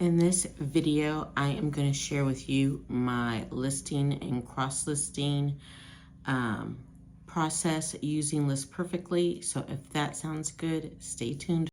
In this video, I am going to share with you my listing and cross-listing process using List Perfectly. So if that sounds good, stay tuned.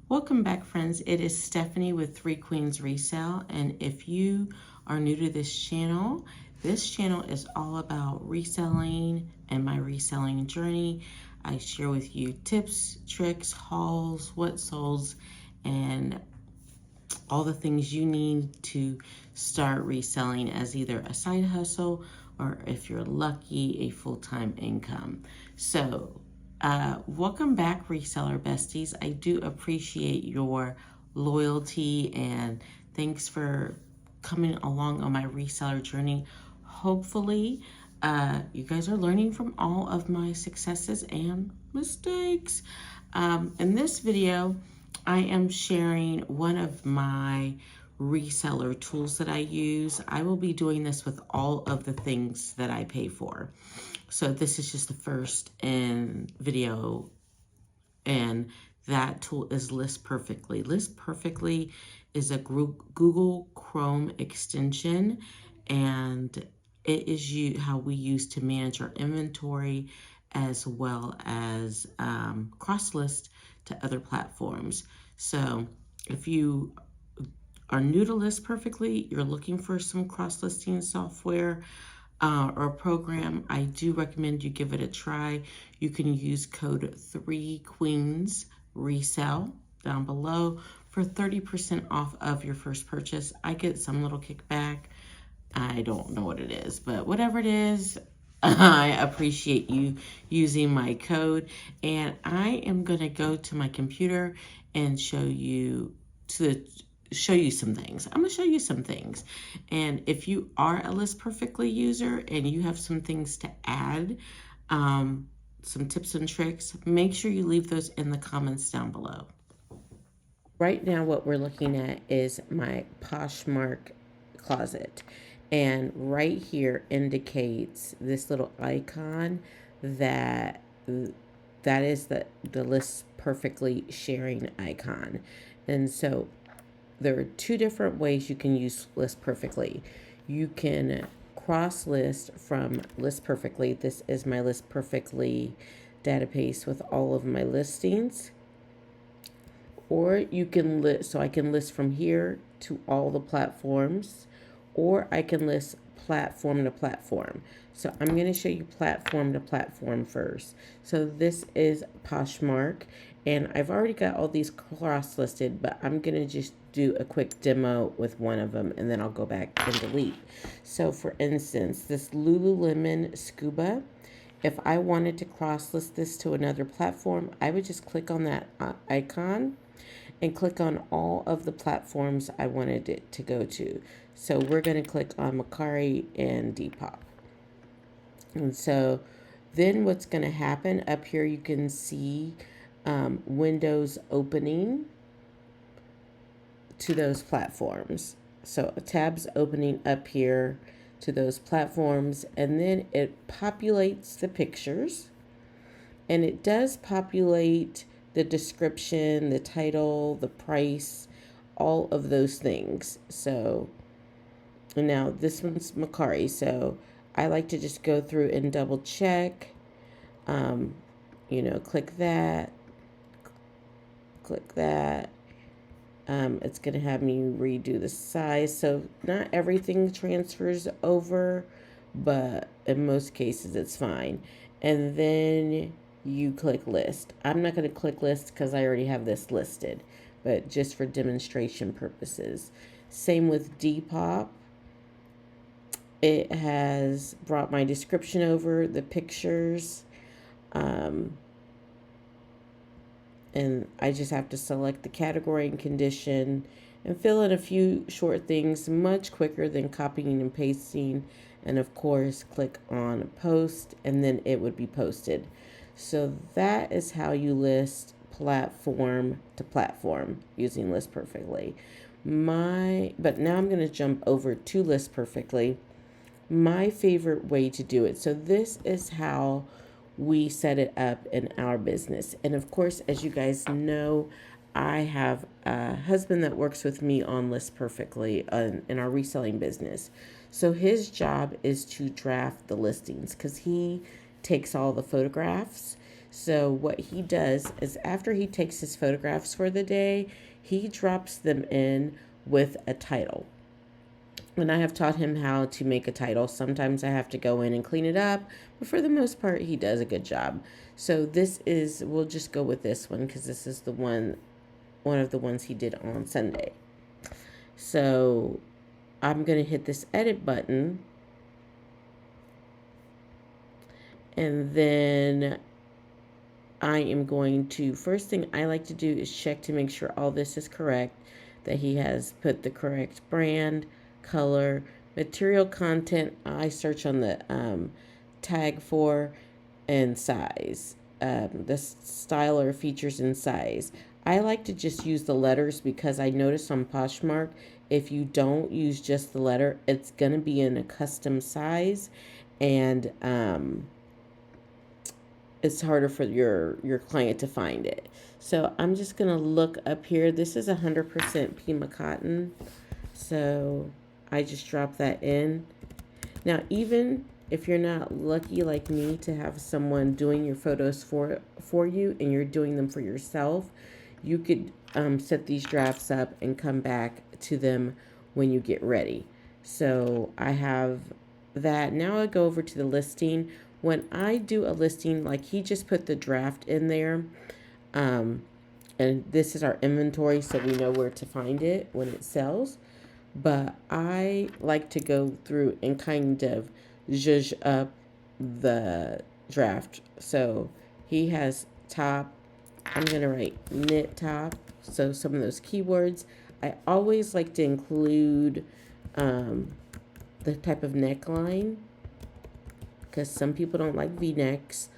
Welcome back, friends. It is Stephanie with Three Queens Resale, and if you are new to this channel is all about reselling and my reselling journey. I share with you tips, tricks, hauls, what solds, and all the things you need to start reselling as either a side hustle or, if you're lucky, a full-time income. So welcome back, reseller besties. I do appreciate your loyalty and thanks for coming along on my reseller journey. Hopefully you guys are learning from all of my successes and mistakes. In this video, I am sharing one of my reseller tools that I use. I will be doing this with all of the things that I pay for. So this is just the first video, and that tool is List Perfectly. List Perfectly is a Google Chrome extension, and it is how we use to manage our inventory as well as cross-list to other platforms. So if you are new to List Perfectly, you're looking for some cross-listing software or program, I do recommend you give it a try. You can use code 3QueensResale down below for 30% off of your first purchase. I get some little kickback. I don't know what it is, but whatever it is, I appreciate you using my code. And I am going to go to my computer and show you some things. I'm going to show you some things. And if you are a List Perfectly user and you have some things to add, some tips and tricks, make sure you leave those in the comments down below. Right now what we're looking at is my Poshmark closet. And right here indicates this little icon that is the List Perfectly sharing icon. And so there are two different ways you can use List Perfectly. You can cross list from List Perfectly. This is my List Perfectly database with all of my listings. Or you can list, so I can list from here to all the platforms, or I can list platform to platform. So I'm going to show you platform to platform first. So this is Poshmark, and I've already got all these cross listed, but I'm going to just do a quick demo with one of them, and then I'll go back and delete. So for instance, this Lululemon Scuba, if I wanted to cross list this to another platform, I would just click on that icon and click on all of the platforms I wanted it to go to. So we're going to click on Mercari and Depop. And so then what's going to happen up here, you can see windows opening to those platforms. So tabs opening up here to those platforms, and then it populates the pictures, and it does populate the description, the title, the price, all of those things. So now this one's Mercari, so I like to just go through and double check. Click that, click that. It's going to have me redo the size. So not everything transfers over, but in most cases it's fine. And then you click list. I'm not going to click list because I already have this listed, but just for demonstration purposes. Same with Depop. It has brought my description over, the pictures, and I just have to select the category and condition and fill in a few short things much quicker than copying and pasting. And of course, click on post, and then it would be posted. So that is how you list platform to platform using List Perfectly. But now I'm going to jump over to List Perfectly. My favorite way to do it. So this is how we set it up in our business. And of course, as you guys know, I have a husband that works with me on List Perfectly in our reselling business. So his job is to draft the listings because he takes all the photographs. So what he does is after he takes his photographs for the day, he drops them in with a title. And I have taught him how to make a title. Sometimes I have to go in and clean it up, but for the most part, he does a good job. So we'll just go with this one because this is one of the ones he did on Sunday. So I'm going to hit this edit button. And then I am going to, first thing I like to do is check to make sure all this is correct, that he has put the correct brand, color, material content. I search on the tag for, and size, the style or features and size. I like to just use the letters because I notice on Poshmark, if you don't use just the letter, it's going to be in a custom size, and it's harder for your client to find it. So I'm just going to look up here. This is 100% Pima cotton. So I just drop that in. Now, even if you're not lucky like me to have someone doing your photos for you and you're doing them for yourself, you could set these drafts up and come back to them when you get ready. So I have that. Now I go over to the listing. When I do a listing, like he just put the draft in there, and this is our inventory, so we know where to find it when it sells. But I like to go through and kind of zhuzh up the draft. So he has top. I'm going to write knit top. So some of those keywords. I always like to include the type of neckline, because some people don't like V-necks.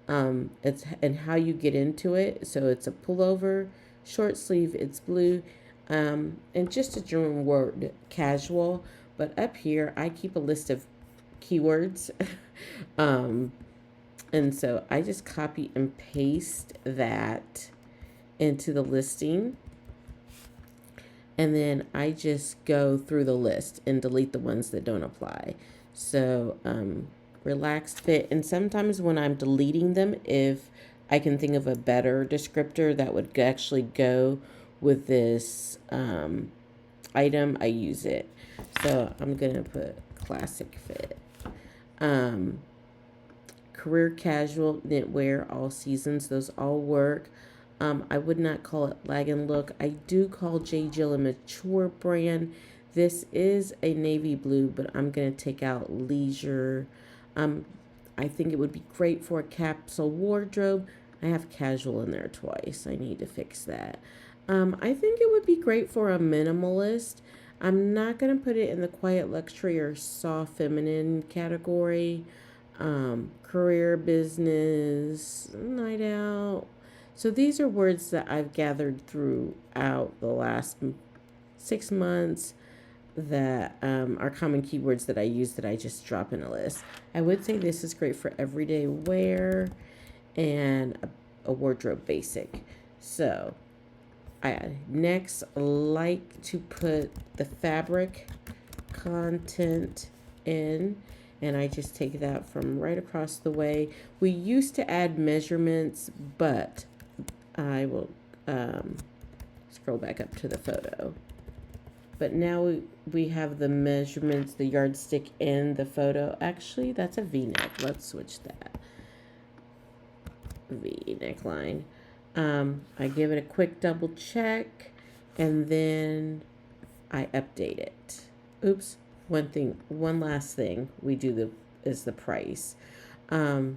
It's and how you get into it. So it's a pullover, short sleeve, it's blue, and just a general word, casual. But up here, I keep a list of keywords. And so I just copy and paste that into the listing. And then I just go through the list and delete the ones that don't apply. So, relaxed fit. And sometimes when I'm deleting them, if I can think of a better descriptor that would actually go with this item, I use it. So I'm going to put classic fit. Career casual, knitwear, all seasons, those all work. I would not call it lag and look. I do call J. Jill a mature brand. This is a navy blue, but I'm going to take out leisure. I think it would be great for a capsule wardrobe. I have casual in there twice. I need to fix that. I think it would be great for a minimalist. I'm not going to put it in the quiet luxury or soft feminine category. Career, business, night out. So these are words that I've gathered throughout the last 6 months that are common keywords that I use that I just drop in a list. I would say this is great for everyday wear and a wardrobe basic. So I next like to put the fabric content in, and I just take that from right across the way. We used to add measurements, but I will scroll back up to the photo. But now we have the measurements, the yardstick in the photo. Actually, that's a V-neck. Let's switch that. V neckline. I give it a quick double check, and then I update it. Oops. One last thing we do is the price. Let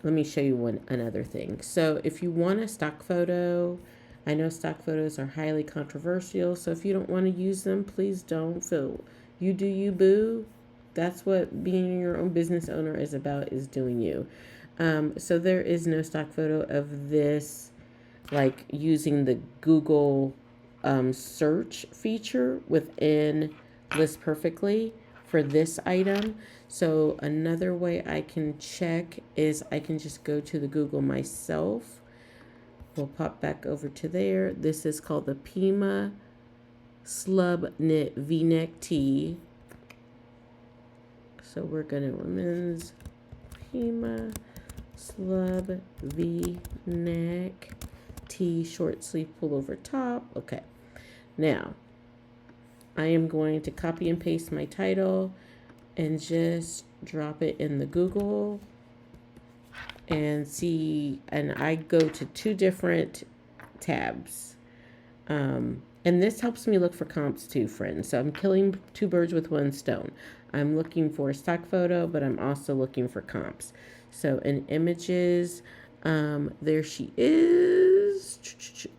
me show you another thing. So if you want a stock photo, I know stock photos are highly controversial, so if you don't want to use them, please don't. So you do you, boo. That's what being your own business owner is about, is doing you. So there is no stock photo of this like using the Google search feature within List Perfectly for this item. So another way I can check is I can just go to the Google myself. We'll pop back over to there. This is called the Pima Slub Knit V-neck tee. So we're gonna women's Pima Slub V-neck tee, short sleeve pullover top. Okay, now I am going to copy and paste my title and just drop it in the Google and see, and I go to 2 different tabs. And this helps me look for comps too, friends. So I'm killing 2 birds with 1 stone. I'm looking for a stock photo, but I'm also looking for comps. So in images, there she is.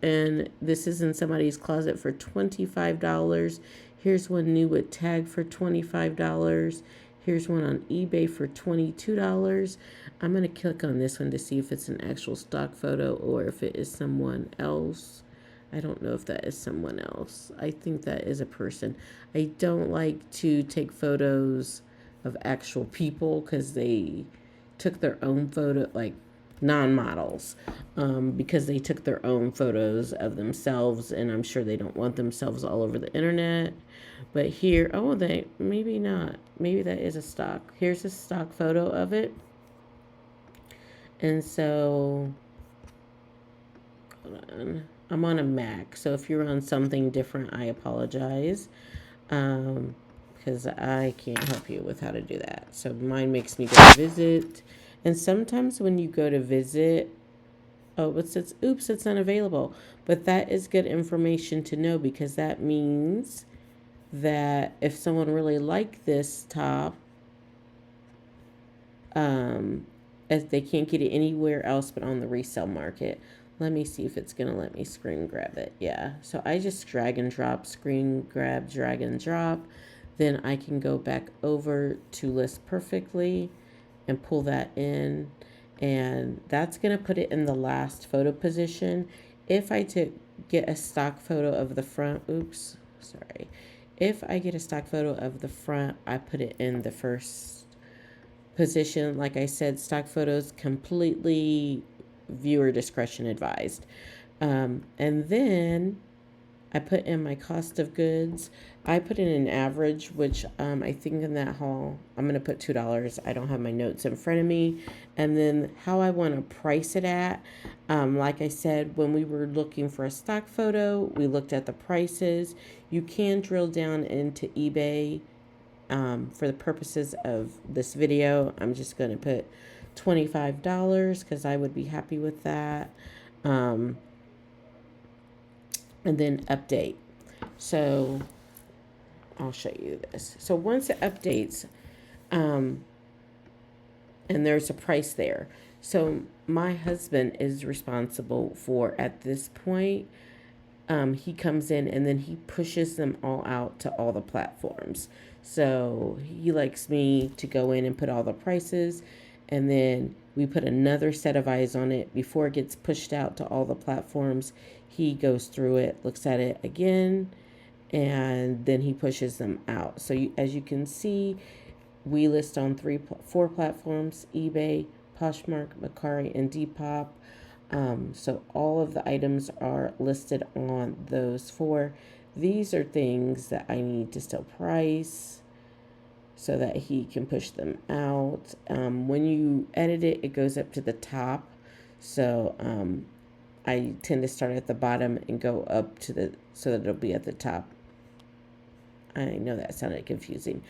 And this is in somebody's closet for $25. Here's one new with tag for $25. Here's one on eBay for $22. I'm going to click on this one to see if it's an actual stock photo or if it is someone else. I don't know if that is someone else. I think that is a person. I don't like to take photos of actual people because they took their own photo, like non-models, because they took their own photos of themselves, and I'm sure they don't want themselves all over the internet. But here, oh, they maybe not. Maybe that is a stock. Here's a stock photo of it. And so, hold on. I'm on a Mac, so if you're on something different, I apologize, because I can't help you with how to do that. So mine makes me go to visit, and sometimes when you go to visit, oh, oops, it's unavailable. But that is good information to know, because that means that if someone really liked this top, as they can't get it anywhere else but on the resale market. Let me see if it's going to let me screen grab it. Yeah. So I just drag and drop, screen grab, drag and drop. Then I can go back over to List Perfectly and pull that in. And that's going to put it in the last photo position. If I get a stock photo of the front, oops, sorry. If I get a stock photo of the front, I put it in the first position. Like I said, stock photos completely viewer discretion advised. And then I put in my cost of goods. I put in an average, which I think in that haul, I'm going to put $2. I don't have my notes in front of me. And then how I want to price it at. Like I said, when we were looking for a stock photo, we looked at the prices. You can drill down into eBay. For the purposes of this video, I'm just going to put $25 because I would be happy with that. And then update. So I'll show you this. So once it updates, and there's a price there. So my husband is responsible for, at this point, he comes in and then he pushes them all out to all the platforms. So he likes me to go in and put all the prices, and then we put another set of eyes on it before it gets pushed out to all the platforms. He goes through it, looks at it again, and then he pushes them out. So as you can see, we list on 4 platforms: eBay, Poshmark, Mercari, and Depop. So all of the items are listed on those 4. These are things that I need to still price so that he can push them out. When you edit it, it goes up to the top. So I tend to start at the bottom and go up to so that it'll be at the top. I know that sounded confusing.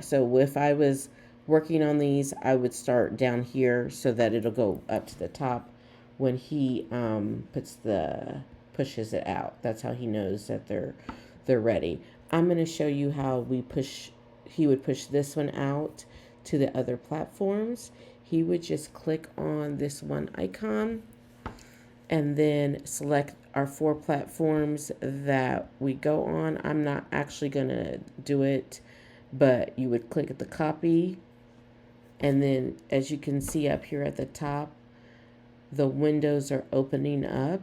So if I was working on these, I would start down here so that it'll go up to the top when he pushes it out. That's how he knows that they're ready. I'm going to show you how he would push this one out to the other platforms. He would just click on this one icon and then select our 4 platforms that we go on. I'm not actually going to do it, but you would click at the copy, and then as you can see up here at the top, the windows are opening up.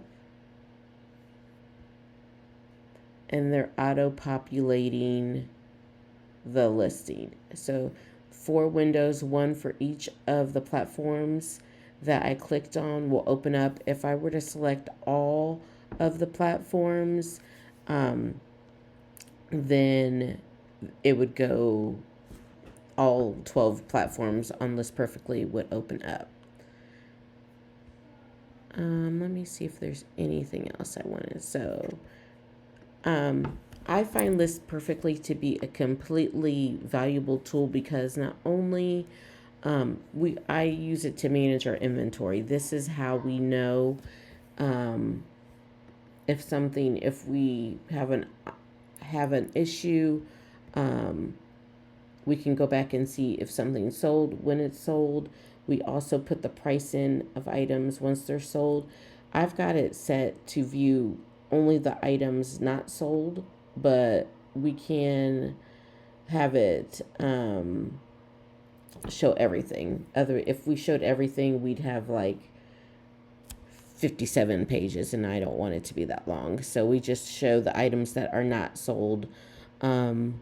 and they're auto-populating the listing. So 4 windows, one for each of the platforms that I clicked on will open up. If I were to select all of the platforms, then it would go, all 12 platforms on List Perfectly would open up. Let me see if there's anything else I wanted. So, I find List Perfectly to be a completely valuable tool because not only I use it to manage our inventory. This is how we know if we have an issue. We can go back and see if something's sold, when it's sold. We also put the price in of items once they're sold. I've got it set to view only the items not sold, but we can have it show everything. If we showed everything, we'd have like 57 pages, and I don't want it to be that long. So we just show the items that are not sold on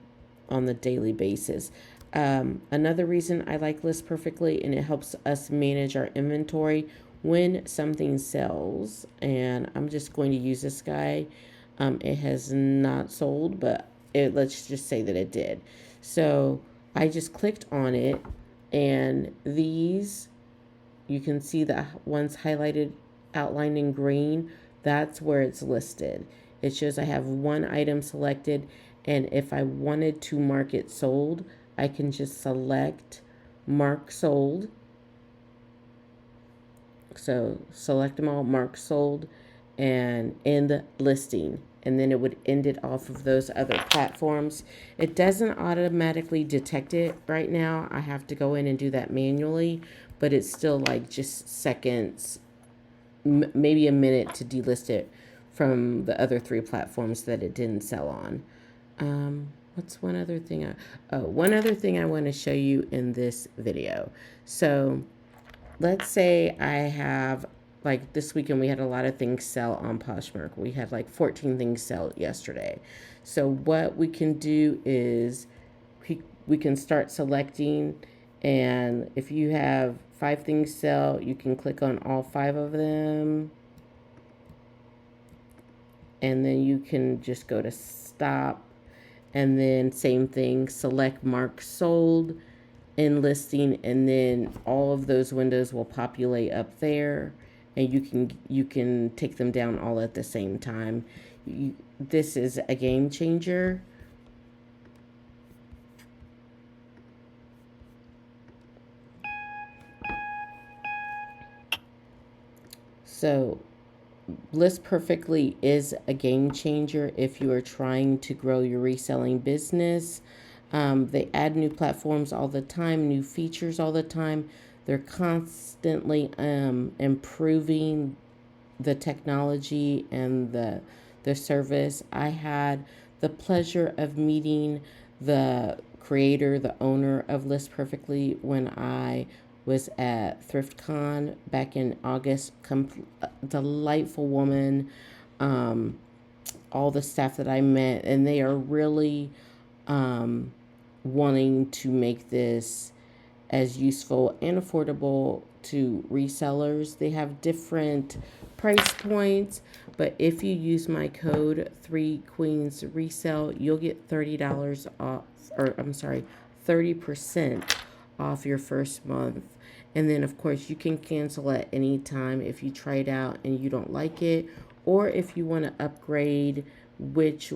the daily basis. Another reason I like List Perfectly, and it helps us manage our inventory when something sells. And I'm just going to use this guy. It has not sold, but let's just say that it did. So I just clicked on it, and these, you can see the ones highlighted, outlined in green. That's where it's listed. It shows I have one item selected, and if I wanted to mark it sold, I can just select mark sold. So select them all, mark sold, and end listing. And then it would end it off of those other platforms. It doesn't automatically detect it right now. I have to go in and do that manually, but it's still like just seconds, maybe a minute to delist it from the other 3 platforms that it didn't sell on. What's one other thing? One other thing I want to show you in this video. So let's say I have, like this weekend, we had a lot of things sell on Poshmark. We had like 14 things sell yesterday. So what we can do is we can start selecting, and if you have 5 things sell, you can click on all 5 of them, and then you can just go to stop, and then same thing, select mark sold in listing, and then all of those windows will populate up there, and you can take them down all at the same time. This is a game changer. So List Perfectly is a game changer if you are trying to grow your reselling business. They add new platforms all the time, new features all the time. They're constantly improving the technology and the service. I had the pleasure of meeting the creator, the owner of List Perfectly, when I was at ThriftCon back in August. Delightful woman. All the staff that I met, and they are really wanting to make this as useful and affordable to resellers. They have different price points, but if you use my code 3Queens Resell, you'll get $30 off, or I'm sorry, 30% off your first month. And then of course you can cancel at any time if you try it out and you don't like it, or if you want to upgrade which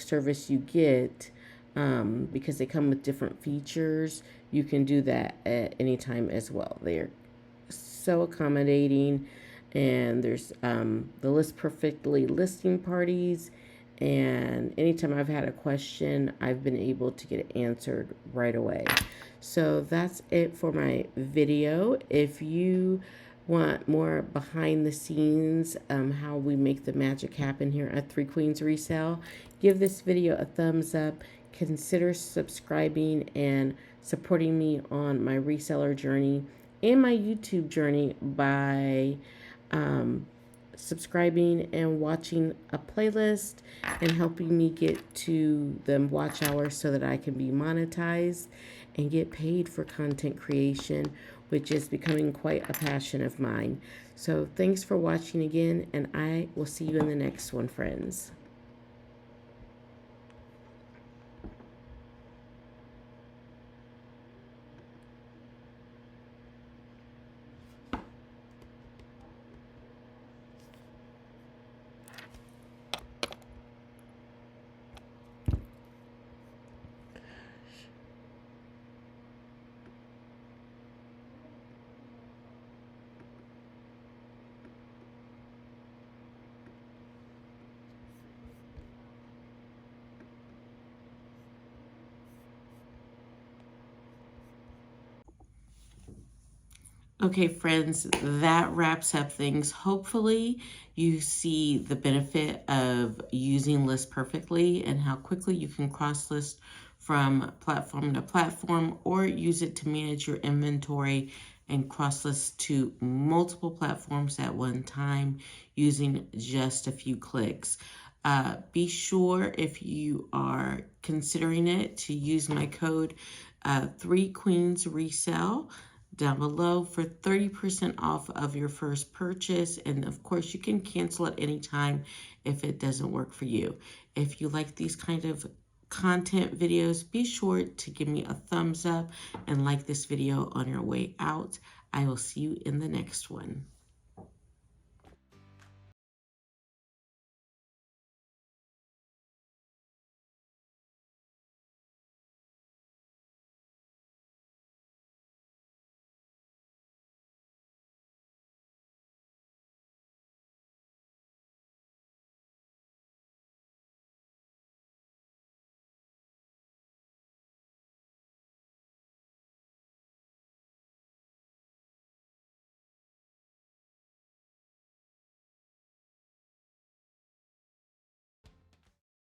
service you get, because they come with different features. You can do that at any time as well. They're so accommodating, and there's the List Perfectly listing parties, and anytime I've had a question, I've been able to get it answered right away. So that's it for my video. If you want more behind the scenes, how we make the magic happen here at 3Queens Resell, give this video a thumbs up. Consider subscribing and supporting me on my reseller journey and my YouTube journey by subscribing and watching a playlist and helping me get to the watch hours so that I can be monetized and get paid for content creation, which is becoming quite a passion of mine. So thanks for watching again, and I will see you in the next one, friends. Okay, friends, that wraps up things. Hopefully, you see the benefit of using List Perfectly and how quickly you can cross list from platform to platform or use it to manage your inventory and cross list to multiple platforms at one time using just a few clicks. Be sure, if you are considering it, to use my code 3Queens Resell down below for 30% off of your first purchase. And of course, you can cancel at any time if it doesn't work for you. If you like these kind of content videos, be sure to give me a thumbs up and like this video on your way out. I will see you in the next one.